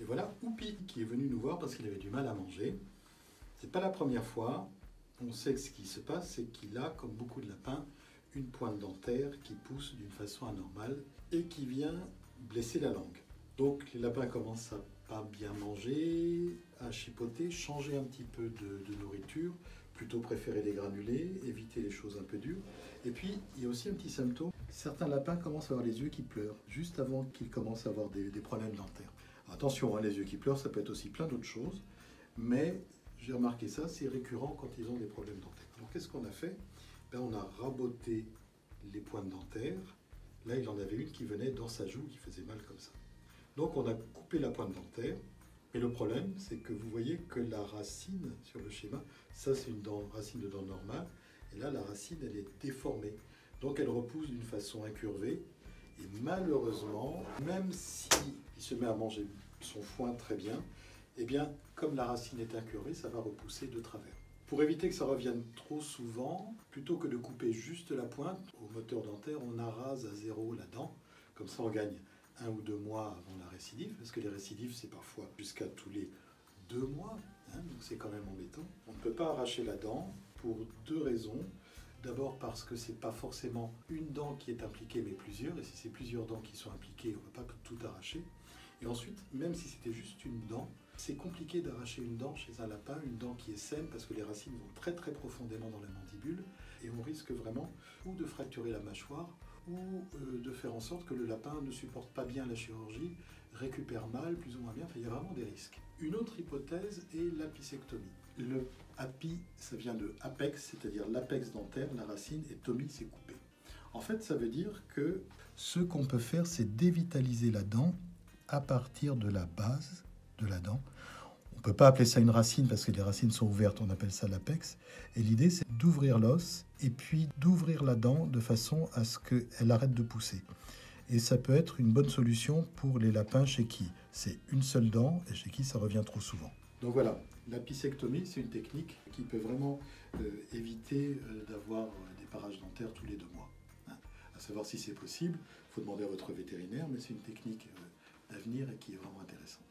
Et voilà Oupi qui est venu nous voir parce qu'il avait du mal à manger. C'est pas la première fois. On sait que ce qui se passe, c'est qu'il a, comme beaucoup de lapins, une pointe dentaire qui pousse d'une façon anormale et qui vient blesser la langue. Donc les lapins commencent à pas bien manger, à chipoter, changer un petit peu de nourriture, plutôt préférer les granulés, éviter les choses un peu dures. Et puis il y a aussi un petit symptôme, certains lapins commencent à avoir les yeux qui pleurent, juste avant qu'ils commencent à avoir des problèmes dentaires. Alors, attention, hein, les yeux qui pleurent, ça peut être aussi plein d'autres choses, mais j'ai remarqué ça, c'est récurrent quand ils ont des problèmes dentaires. Alors qu'est-ce qu'on a fait? On a raboté les pointes dentaires. Là, il en avait une qui venait dans sa joue, qui faisait mal comme ça. Donc, on a coupé la pointe dentaire. Et le problème, c'est que vous voyez que la racine sur le schéma, ça c'est une racine de dent normale. Et là, la racine, elle est déformée. Donc, elle repousse d'une façon incurvée. Et malheureusement, même s'il se met à manger son foin très bien, eh bien, comme la racine est incurvée, ça va repousser de travers. Pour éviter que ça revienne trop souvent, plutôt que de couper juste la pointe, au moteur dentaire, on arrase à zéro la dent. Comme ça, on gagne 1 ou 2 mois avant la récidive, parce que les récidives, c'est parfois jusqu'à tous les 2 mois, hein, donc c'est quand même embêtant. On ne peut pas arracher la dent pour 2 raisons. D'abord parce que ce n'est pas forcément une dent qui est impliquée, mais plusieurs, et si c'est plusieurs dents qui sont impliquées, on ne peut pas tout arracher. Et ensuite, même si c'était juste une dent, c'est compliqué d'arracher une dent chez un lapin, une dent qui est saine, parce que les racines vont très très profondément dans la mandibule, et on risque vraiment ou de fracturer la mâchoire, ou de faire en sorte que le lapin ne supporte pas bien la chirurgie, récupère mal, plus ou moins bien, enfin, il y a vraiment des risques. Une autre hypothèse est l'apicectomie. Le api, ça vient de apex, c'est-à-dire l'apex dentaire, la racine, et tomie, c'est coupé. En fait, ça veut dire que ce qu'on peut faire, c'est dévitaliser la dent à partir de la base de la dent. On ne peut pas appeler ça une racine parce que les racines sont ouvertes, on appelle ça l'apex. Et l'idée, c'est d'ouvrir l'os et puis d'ouvrir la dent de façon à ce qu'elle arrête de pousser. Et ça peut être une bonne solution pour les lapins chez qui c'est une seule dent et chez qui ça revient trop souvent. Donc voilà, l'apicectomie, c'est une technique qui peut vraiment éviter d'avoir des parages dentaires tous les 2 mois. Hein. À savoir si c'est possible, il faut demander à votre vétérinaire, mais c'est une technique d'avenir et qui est vraiment intéressante.